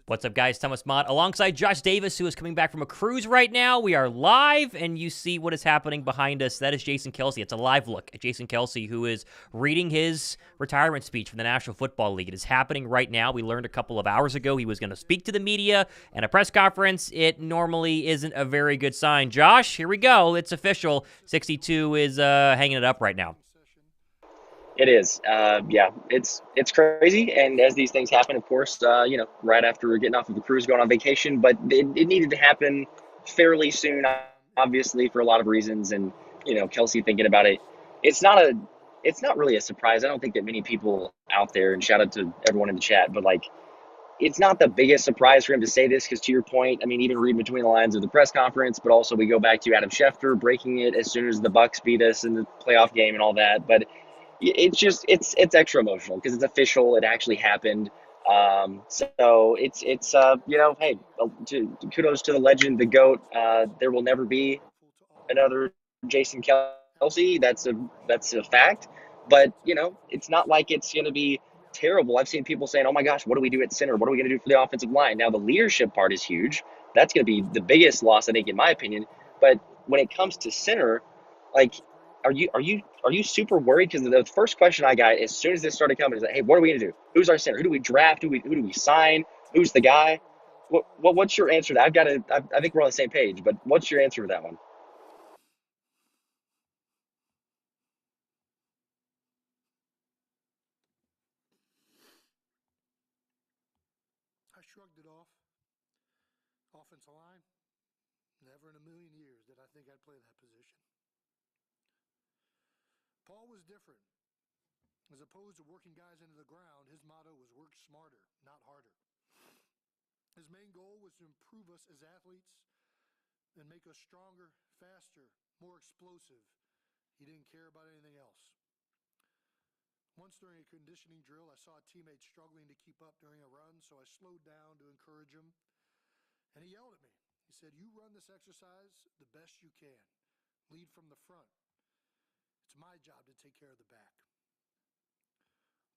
What's up, guys? Thomas Mott alongside Josh Davis, who is coming back from a cruise right now. We are live, and you see what is happening behind us. That is Jason Kelce. It's a live look at Jason Kelce, who is reading his retirement speech from the National Football League. It is happening right now. We learned a couple of hours ago he was going to speak to the media and a press conference. It normally isn't a very good sign. Josh, here we go. It's official. 62 is hanging it up right now. It is. Yeah, it's crazy. And as these things happen, of course, right after we're getting off of the cruise, going on vacation, but it needed to happen fairly soon, obviously, for a lot of reasons. And, Kelce thinking about it, it's not really a surprise. I don't think that many people out there, and shout out to everyone in the chat, but it's not the biggest surprise for him to say this because, to your point, I mean, even reading between the lines of the press conference, but also we go back to Adam Schefter breaking it as soon as the Bucs beat us in the playoff game and all that. But it's extra emotional because it's official. It actually happened. So it's hey, kudos to the legend, the GOAT. There will never be another Jason Kelce. That's a fact. But it's not like it's going to be terrible. I've seen people saying, "Oh my gosh, what do we do at center? What are we going to do for the offensive line?" Now the leadership part is huge. That's going to be the biggest loss, I think, in my opinion. But when it comes to center, are you super worried? Because the first question I got as soon as this started coming is like, hey, what are we gonna do? Who's our center? Who do we draft? Who do we sign? Who's the guy? What's your answer to that? I think we're on the same page, but what's your answer to that one? I shrugged it off. Offensive line, never in a million years did I think I'd play that position. Paul was different. As opposed to working guys into the ground, his motto was work smarter, not harder. His main goal was to improve us as athletes and make us stronger, faster, more explosive. He didn't care about anything else. Once during a conditioning drill, I saw a teammate struggling to keep up during a run, so I slowed down to encourage him. And he yelled at me. He said, "You run this exercise the best you can. Lead from the front. It's my job to take care of the back."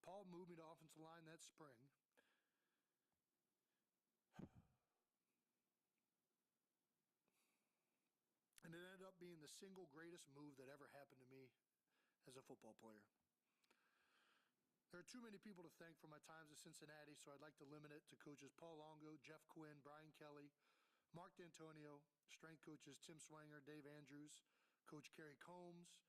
Paul moved me to offensive line that spring. And it ended up being the single greatest move that ever happened to me as a football player. There are too many people to thank for my times at Cincinnati, so I'd like to limit it to coaches Paul Longo, Jeff Quinn, Brian Kelly, Mark D'Antonio, strength coaches Tim Swanger, Dave Andrews, Coach Kerry Combs,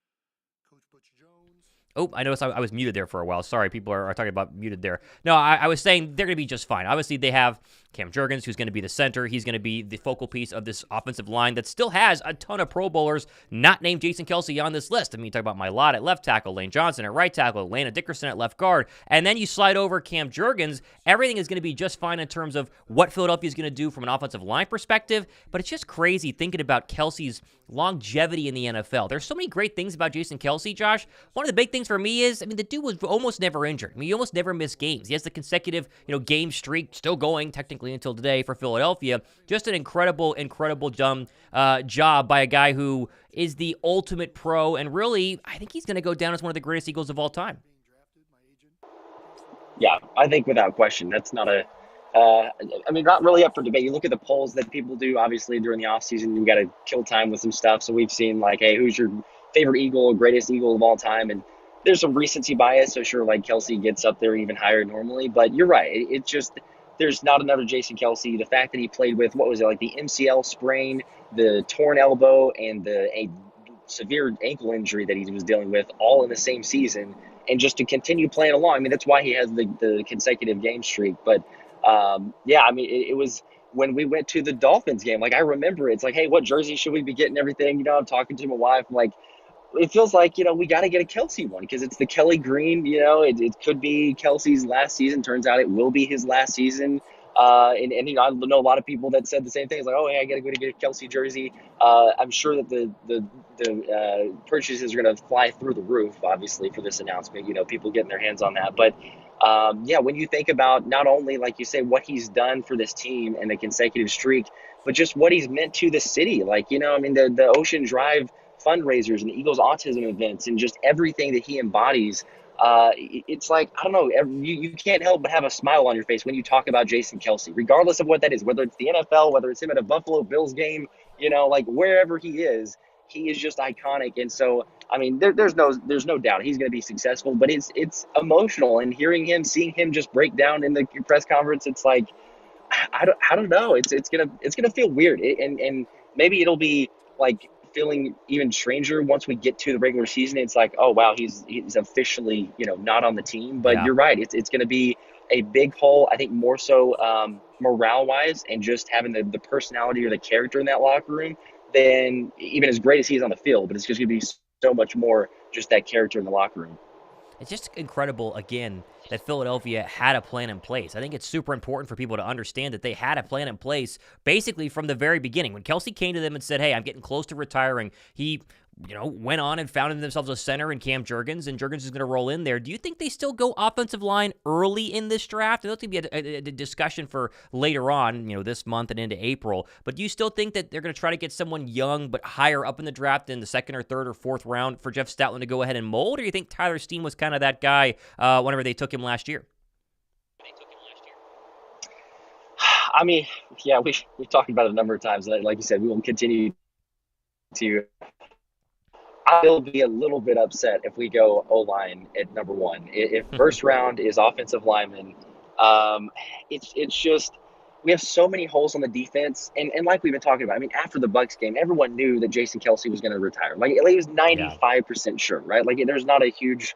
Coach Butch Jones. Oh, I noticed I was muted there for a while. Sorry, people are talking about muted there. No, I was saying they're going to be just fine. Obviously, they have Cam Jurgens, who's going to be the center. He's going to be the focal piece of this offensive line that still has a ton of Pro Bowlers not named Jason Kelce on this list. I mean, you talk about Mylott at left tackle, Lane Johnson at right tackle, Lana Dickerson at left guard, and then you slide over Cam Jurgens. Everything is going to be just fine in terms of what Philadelphia is going to do from an offensive line perspective, but it's just crazy thinking about Kelce's longevity in the NFL. There's so many great things about Jason Kelce, Josh. One of the big things for me is, I mean, the dude was almost never injured. I mean, he almost never missed games. He has the consecutive, game streak still going technically until today for Philadelphia. Just an incredible job by a guy who is the ultimate pro, and really, I think he's going to go down as one of the greatest Eagles of all time. Yeah, I think without question, that's not not really up for debate. You look at the polls that people do, obviously, during the offseason, you got to kill time with some stuff. So we've seen, hey, who's your favorite Eagle, greatest Eagle of all time? And there's some recency bias, so sure, Kelce gets up there even higher normally. But you're right. It's just there's not another Jason Kelce. The fact that he played with, the MCL sprain, the torn elbow, and a severe ankle injury that he was dealing with all in the same season, and just to continue playing along. I mean, that's why he has the consecutive game streak. But, it was when we went to the Dolphins game. I remember it's hey, what jersey should we be getting, everything? I'm talking to my wife. I'm it feels like, we got to get a Kelce one because it's the Kelly Green. It could be Kelce's last season. Turns out it will be his last season. I know a lot of people that said the same thing. It's hey, I got to go to get a Kelce jersey. I'm sure that the purchases are going to fly through the roof, obviously, for this announcement. People getting their hands on that. But, when you think about not only, like you say, what he's done for this team and the consecutive streak, but just what he's meant to the city. The Ocean Drive fundraisers and the Eagles autism events and just everything that he embodies. It's like, I don't know, you can't help but have a smile on your face when you talk about Jason Kelce, regardless of what that is, whether it's the NFL, whether it's him at a Buffalo Bills game, like wherever he is just iconic. And so, I mean, there's no doubt he's going to be successful, but it's emotional. And seeing him just break down in the press conference, it's like, I don't know. It's gonna feel weird, and maybe it'll be like feeling even stranger once we get to the regular season. It's like, oh wow, he's officially not on the team. But Yeah. you're right. It's gonna be a big hole. I think more so morale wise, and just having the personality or the character in that locker room than even as great as he is on the field. But it's just gonna be so much more just that character in the locker room. It's just incredible, again, that Philadelphia had a plan in place. I think it's super important for people to understand that they had a plan in place basically from the very beginning. When Kelce came to them and said, hey, I'm getting close to retiring, he went on and founded themselves a center in Cam Jurgens, and Jurgens is going to roll in there. Do you think they still go offensive line early in this draft? There'll be a discussion for later on, this month and into April. But do you still think that they're going to try to get someone young but higher up in the draft in the second or third or fourth round for Jeff Stoutland to go ahead and mold? Or do you think Tyler Steen was kind of that guy whenever they took him last year? I mean, yeah, we've talked about it a number of times. Like you said, we will continue to. I'll be a little bit upset if we go O-line at number one. If first round is offensive lineman, it's just we have so many holes on the defense. And like we've been talking about, I mean, after the Bucks game, everyone knew that Jason Kelce was going to retire. Like, he was 95% sure, right? Like, there's not a huge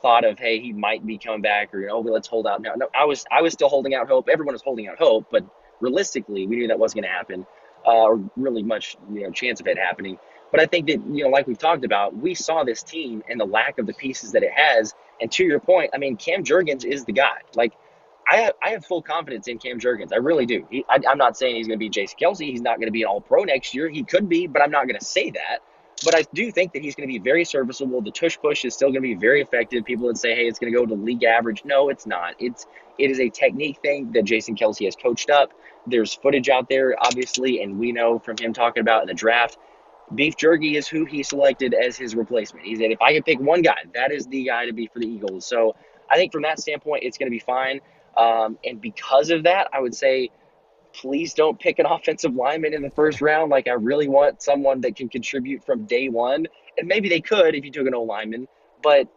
thought of, hey, he might be coming back, or let's hold out now. No, I was still holding out hope. Everyone was holding out hope, but realistically, we knew that wasn't going to happen, or really much chance of it happening. But I think that like we've talked about, we saw this team and the lack of the pieces that it has. And to your point, I mean, Cam Jurgens is the guy. Like, I have full confidence in Cam Jurgens. I really do. I'm not saying he's going to be Jason Kelce. He's not going to be an All-Pro next year. He could be, but I'm not going to say that. But I do think that he's going to be very serviceable. The tush push is still going to be very effective. People would say, hey, it's going to go to league average. No, it's not. It is a technique thing that Jason Kelce has coached up. There's footage out there, obviously, and we know from him talking about in the draft, Beef Jerky is who he selected as his replacement. He said, if I could pick one guy, that is the guy to be for the Eagles. So I think from that standpoint, it's going to be fine. And because of that, I would say, please don't pick an offensive lineman in the first round. Like, I really want someone that can contribute from day one. And maybe they could if you took an O-lineman, but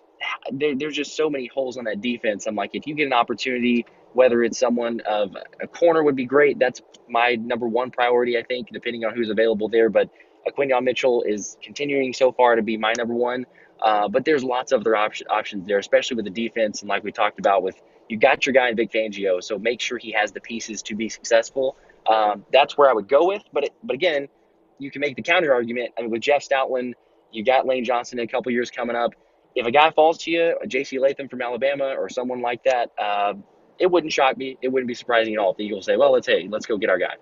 there's just so many holes on that defense. I'm like, if you get an opportunity, whether it's someone of a corner would be great. That's my number one priority, I think, depending on who's available there. But Quinyon Mitchell is continuing so far to be my number one. But there's lots of other options there, especially with the defense. And like we talked about, you got your guy in Big Fangio, so make sure he has the pieces to be successful. That's where I would go with. But again, you can make the counter argument. I mean, with Jeff Stoutland, you got Lane Johnson in a couple years coming up. If a guy falls to you, a J.C. Latham from Alabama or someone like that, it wouldn't shock me. It wouldn't be surprising at all if the Eagles say, well, let's go get our guy.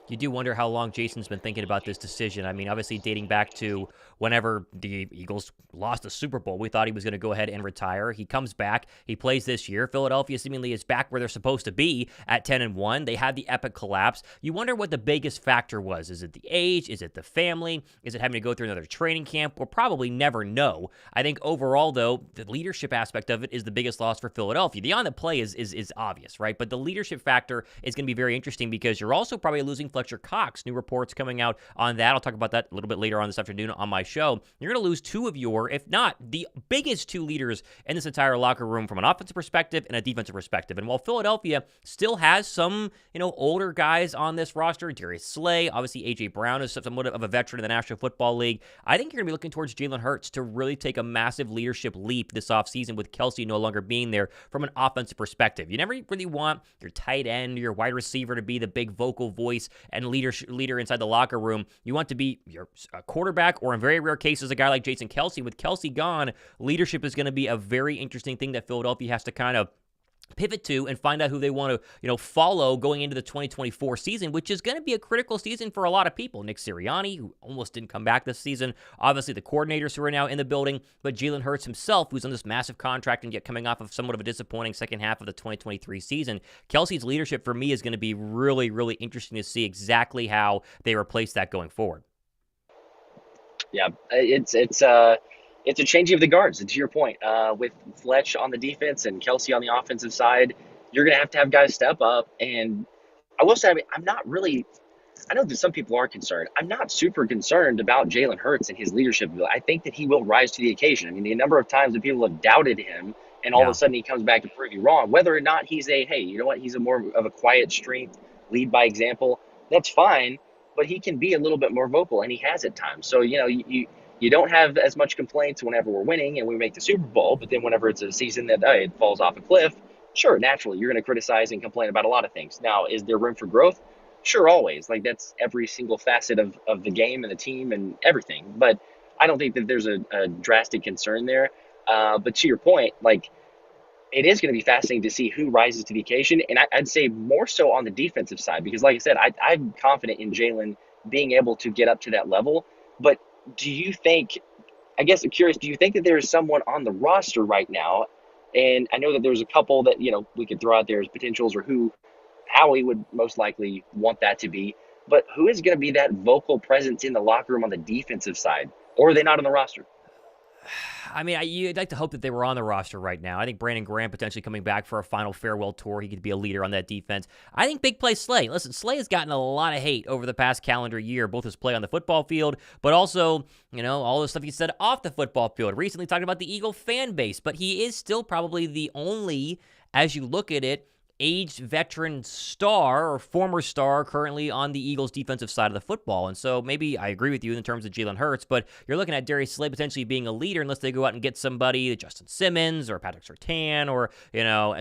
You do wonder how long Jason's been thinking about this decision. I mean, obviously dating back to whenever the Eagles lost the Super Bowl, we thought he was going to go ahead and retire. He comes back. He plays this year. Philadelphia seemingly is back where they're supposed to be at 10-1. They had the epic collapse. You wonder what the biggest factor was. Is it the age? Is it the family? Is it having to go through another training camp? We'll probably never know. I think overall, though, the leadership aspect of it is the biggest loss for Philadelphia. The on the play is obvious, right? But the leadership factor is going to be very interesting because you're also probably losing Fletcher Cox. New reports coming out on that. I'll talk about that a little bit later on this afternoon on my show. You're going to lose two of your, if not the biggest two leaders in this entire locker room from an offensive perspective and a defensive perspective. And while Philadelphia still has some, older guys on this roster, Darius Slay, obviously A.J. Brown is somewhat of a veteran in the National Football League. I think you're going to be looking towards Jalen Hurts to really take a massive leadership leap this offseason with Kelce no longer being there from an offensive perspective. You never really want your tight end, your wide receiver to be the big vocal voice and leader inside the locker room. You want to be your quarterback, or in very rare cases, a guy like Jason Kelce. With Kelce gone, leadership is going to be a very interesting thing that Philadelphia has to kind of pivot to and find out who they want to, follow going into the 2024 season, which is going to be a critical season for a lot of people. Nick Sirianni, who almost didn't come back this season, obviously the coordinators who are now in the building, but Jalen Hurts himself, who's on this massive contract and yet coming off of somewhat of a disappointing second half of the 2023 season. Kelce's leadership for me is going to be really, really interesting to see exactly how they replace that going forward. Yeah, it's a changing of the guards. And to your point, with Fletch on the defense and Kelce on the offensive side, you're going to have guys step up. And I will say, I mean, I'm not really. I know that some people are concerned. I'm not super concerned about Jalen Hurts and his leadership. I think that he will rise to the occasion. I mean, the number of times that people have doubted him, and all of Yeah. a sudden he comes back to prove you wrong, whether or not he's hey, you know what, he's a more of a quiet strength, lead by example, that's fine, but he can be a little bit more vocal, and he has at times. So, you don't have as much complaints whenever we're winning and we make the Super Bowl, but then whenever it's a season that it falls off a cliff, sure, naturally, you're going to criticize and complain about a lot of things. Now, is there room for growth? Sure, always. Like, that's every single facet of the game and the team and everything. But I don't think that there's a drastic concern there. But to your point, like, it is going to be fascinating to see who rises to the occasion. And I'd say more so on the defensive side, because like I said, I'm confident in Jalen being able to get up to that level. But do you think, I guess I'm curious, do you think that there is someone on the roster right now? And I know that there's a couple that, we could throw out there as potentials, or how he would most likely want that to be. But who is going to be that vocal presence in the locker room on the defensive side? Or are they not on the roster? I mean, you'd like to hope that they were on the roster right now. I think Brandon Graham potentially coming back for a final farewell tour. He could be a leader on that defense. I think big play Slay. Listen, Slay has gotten a lot of hate over the past calendar year, both his play on the football field, but also, all the stuff he said off the football field. Recently talking about the Eagle fan base, but he is still probably the only, as you look at it, aged veteran star or former star currently on the Eagles defensive side of the football. And so maybe I agree with you in terms of Jalen Hurts, but you're looking at Darius Slay potentially being a leader unless they go out and get somebody, Justin Simmons or Patrick Surtain or,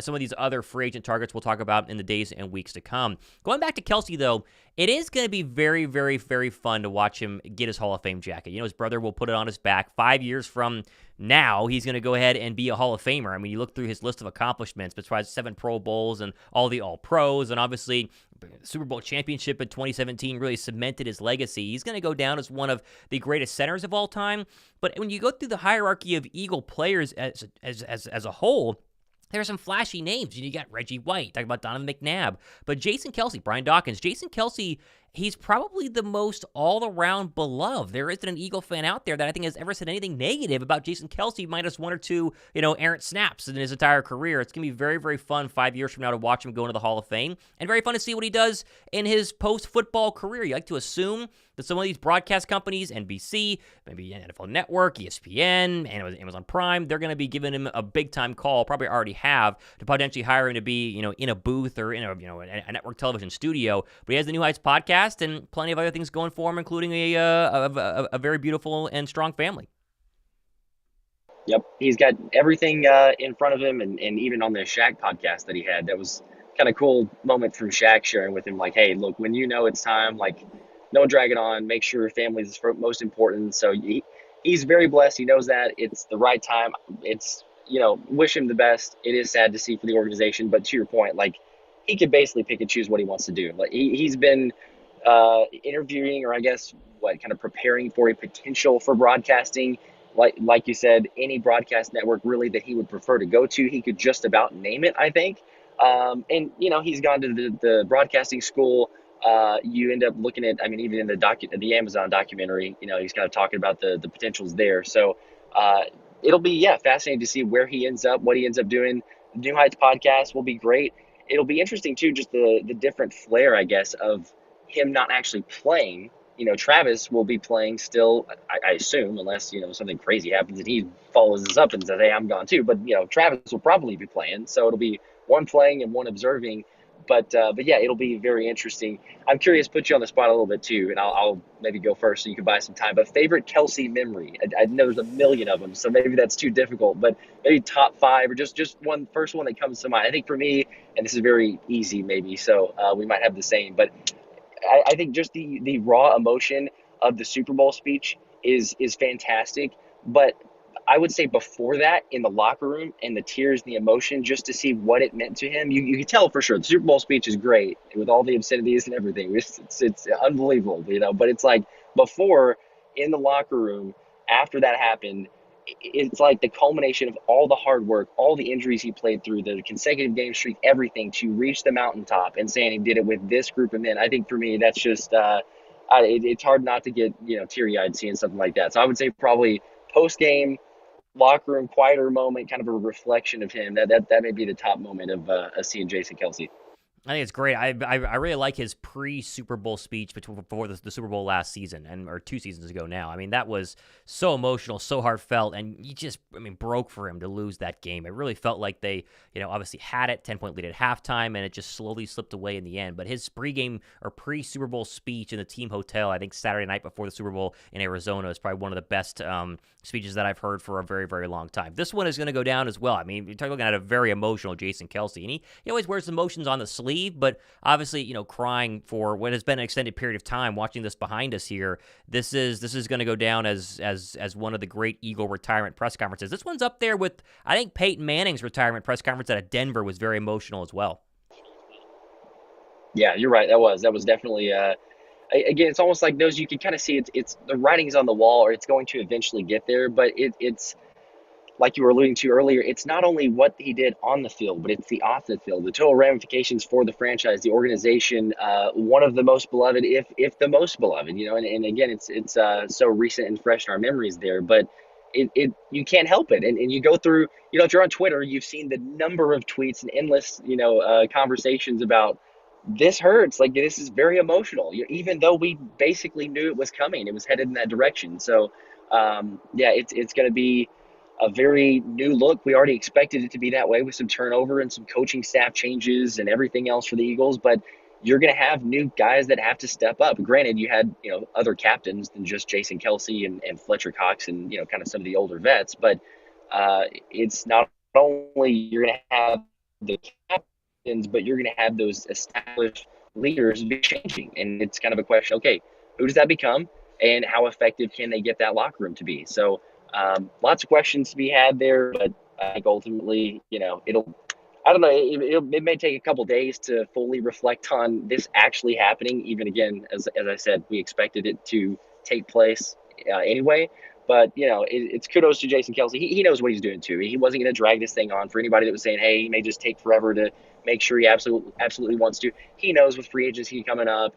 some of these other free agent targets we'll talk about in the days and weeks to come. Going back to Kelce, though, it is going to be very, very, very fun to watch him get his Hall of Fame jacket. His brother will put it on his back 5 years from now. He's going to go ahead and be a Hall of Famer. I mean, you look through his list of accomplishments, besides 7 Pro Bowls and all the All-Pros, and obviously Super Bowl championship in 2017 really cemented his legacy. He's going to go down as one of the greatest centers of all time. But when you go through the hierarchy of Eagle players as a whole, there are some flashy names. You got Reggie White, talking about Donovan McNabb. But Jason Kelce, Brian Dawkins, Jason Kelce, he's probably the most all-around beloved. There isn't an Eagle fan out there that I think has ever said anything negative about Jason Kelce minus 1 or 2, errant snaps in his entire career. It's going to be very, very fun 5 years from now to watch him go into the Hall of Fame, and very fun to see what he does in his post-football career. You like to assume that some of these broadcast companies, NBC, maybe NFL Network, ESPN, and Amazon Prime, they're going to be giving him a big-time call, probably already have, to potentially hire him to be, in a booth or in a network television studio. But he has the New Heights podcast and plenty of other things going for him, including a very beautiful and strong family. Yep, he's got everything in front of him, and even on the Shaq podcast that he had, that was kind of cool moment from Shaq sharing with him, like, hey, look, when it's time, like, don't drag it on. Make sure family is most important. So he's very blessed. He knows that it's the right time. It's, wish him the best. It is sad to see for the organization, but to your point, like, he could basically pick and choose what he wants to do. Like, he's been interviewing, or I guess kind of preparing for a potential for broadcasting. Like you said, any broadcast network really that he would prefer to go to, he could just about name it, I think. And he's gone to the broadcasting school. You end up looking at, I mean, even in the Amazon documentary, he's kind of talking about the potentials there. So it'll be, fascinating to see where he ends up, what he ends up doing. The New Heights podcast will be great. It'll be interesting too, just the different flair, I guess, of him not actually playing. Travis will be playing still, I assume, unless, something crazy happens and he follows us up and says, hey, I'm gone too. But, Travis will probably be playing. So it'll be one playing and one observing. But yeah, it'll be very interesting. I'm curious, put you on the spot a little bit too, and I'll maybe go first so you can buy some time. But favorite Kelce memory? I know there's a million of them, so maybe that's too difficult. But maybe top 5 or just first one that comes to mind. I think for me, and this is very easy maybe, so we might have the same. But I think just the raw emotion of the Super Bowl speech is fantastic. But I would say before that, in the locker room and the tears and the emotion, just to see what it meant to him, you can tell for sure. The Super Bowl speech is great with all the obscenities and everything. It's unbelievable, But it's like before, in the locker room, after that happened, it's like the culmination of all the hard work, all the injuries he played through, the consecutive game streak, everything to reach the mountaintop, and saying he did it with this group of men. I think for me, that's just it's hard not to get teary-eyed seeing something like that. So I would say probably post game. locker room quieter moment, kind of a reflection of him. That may be the top moment of seeing Jason Kelce. I think it's great. I really like his pre-Super Bowl speech before the Super Bowl last season, or 2 seasons ago now. I mean, that was so emotional, so heartfelt, and broke for him to lose that game. It really felt like they, obviously had it, 10-point lead at halftime, and it just slowly slipped away in the end. But his pregame or pre-Super Bowl speech in the team hotel, I think Saturday night before the Super Bowl in Arizona, is probably one of the best speeches that I've heard for a very, very long time. This one is going to go down as well. I mean, you're talking about a very emotional Jason Kelce, and he always wears emotions on the sleeve. But obviously, crying for what has been an extended period of time, watching this behind us here, this is going to go down as one of the great Eagle retirement press conferences. This one's up there with, I think, Peyton Manning's retirement press conference out of Denver was very emotional as well. Yeah, you're right. That was definitely. Again, it's almost like those you can kind of see. It's the writing's on the wall, or it's going to eventually get there. But it's like you were alluding to earlier, it's not only what he did on the field, but it's the off the field, the total ramifications for the franchise, the organization, one of the most beloved, if the most beloved, and again, it's so recent and fresh in our memories there, but it you can't help it. And you go through, if you're on Twitter, you've seen the number of tweets and endless, conversations about this hurts. Like, this is very emotional, even though we basically knew it was coming, it was headed in that direction. So, yeah, it's going to be a very new look. We already expected it to be that way with some turnover and some coaching staff changes and everything else for the Eagles, but you're going to have new guys that have to step up. Granted, you had, other captains than just Jason Kelce and Fletcher Cox and, kind of some of the older vets, but it's not only you're going to have the captains, but you're going to have those established leaders be changing. And it's kind of a question, okay, who does that become and how effective can they get that locker room to be? So, lots of questions to be had there, but I think ultimately, I don't know, it may take a couple days to fully reflect on this actually happening. Even again, as I said, we expected it to take place anyway. But, it's kudos to Jason Kelce. He knows what he's doing too. He wasn't going to drag this thing on for anybody that was saying, hey, he may just take forever to make sure he absolutely wants to. He knows with free agency coming up,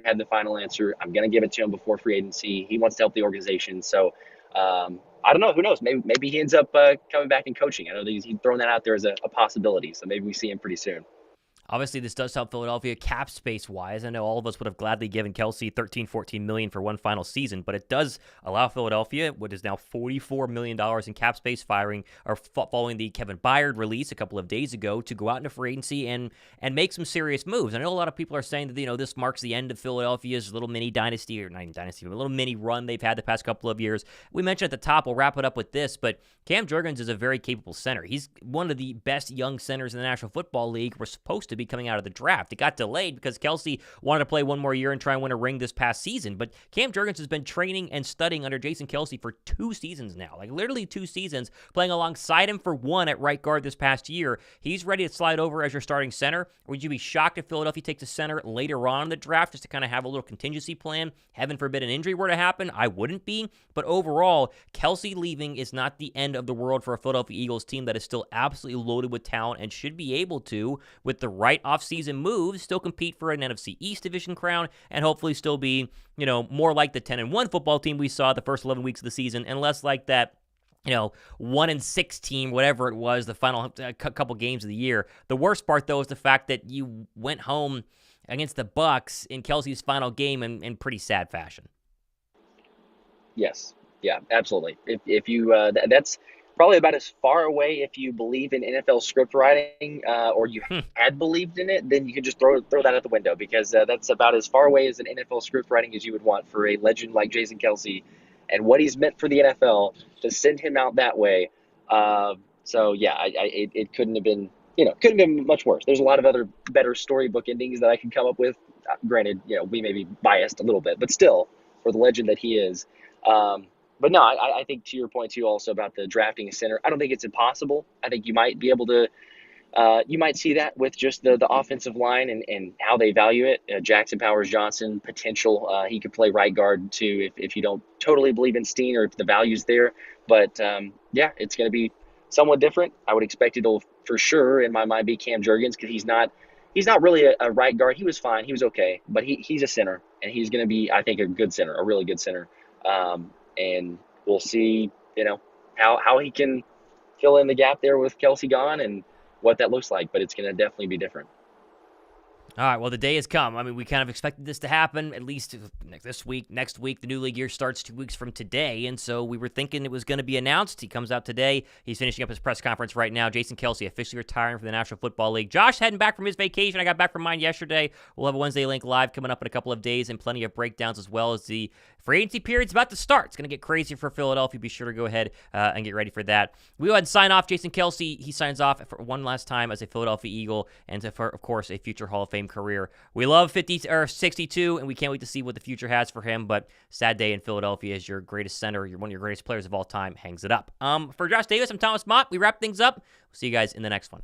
had the final answer. I'm going to give it to him before free agency. He wants to help the organization. So, I don't know. Who knows? Maybe he ends up coming back and coaching. I know he's thrown that out there as a possibility. So maybe we see him pretty soon. Obviously, this does help Philadelphia cap space-wise. I know all of us would have gladly given Kelce $13-14 million for one final season, but it does allow Philadelphia, what is now $44 million in cap space following the Kevin Byard release a couple of days ago, to go out into free agency and make some serious moves. I know a lot of people are saying that, this marks the end of Philadelphia's little mini dynasty, or not dynasty, but a little mini run they've had the past couple of years. We mentioned at the top, we'll wrap it up with this, but Cam Jurgens is a very capable center. He's one of the best young centers in the National Football League. We're supposed to be coming out of the draft. It got delayed because Kelce wanted to play one more year and try and win a ring this past season. But Cam Jurgens has been training and studying under Jason Kelce for 2 seasons now, like literally 2 seasons, playing alongside him for one at right guard this past year. He's ready to slide over as your starting center. Would you be shocked if Philadelphia takes a center later on in the draft just to kind of have a little contingency plan? Heaven forbid an injury were to happen. I wouldn't be. But overall, Kelce leaving is not the end of the world for a Philadelphia Eagles team that is still absolutely loaded with talent and should be able to, with the right offseason moves, still compete for an NFC East division crown and hopefully still be, more like the 10-1 football team we saw the first 11 weeks of the season and less like that 1-6 team, whatever it was, the final couple games of the year. The worst part, though, is the fact that you went home against the Bucs in Kelce's final game in pretty sad fashion. Yes. Yeah, absolutely. If you, that's probably about as far away, if you believe in NFL script writing, or you had believed in it, then you can just throw that out the window, because that's about as far away as an NFL script writing as you would want for a legend like Jason Kelce and what he's meant for the NFL, to send him out that way. So yeah, it couldn't have been, couldn't have been much worse. There's a lot of other better storybook endings that I can come up with. Granted, we may be biased a little bit, but still, for the legend that he is. But no, I think to your point too, also about the drafting a center, I don't think it's impossible. I think you might be able to, you might see that with just the offensive line and how they value it. Jackson Powers-Johnson, potential, he could play right guard too if you don't totally believe in Steen or if the value's there. But yeah, it's going to be somewhat different. I would expect it'll for sure, in my mind, be Cam Jurgens, because he's not really a right guard. He was fine. He was okay. But he's a center, and he's going to be, I think, a good center, a really good center. And we'll see, how he can fill in the gap there with Kelce gone and what that looks like. But it's going to definitely be different. All right, well, the day has come. I mean, we kind of expected this to happen at least this week. Next week, the new league year starts 2 weeks from today, and so we were thinking it was going to be announced. He comes out today. He's finishing up his press conference right now. Jason Kelce officially retiring from the National Football League. Josh heading back from his vacation. I got back from mine yesterday. We'll have a Wednesday Link Live coming up in a couple of days and plenty of breakdowns as well as the free agency period's about to start. It's going to get crazy for Philadelphia. Be sure to go ahead and get ready for that. We go ahead and sign off. Jason Kelce, he signs off for one last time as a Philadelphia Eagle and for, of course, a future Hall of Fame career. We love 62, and we can't wait to see what the future has for him, but sad day in Philadelphia as your greatest center, one of your greatest players of all time, hangs it up. For Josh Davis, I'm Thomas Mott. We wrap things up. We'll see you guys in the next one.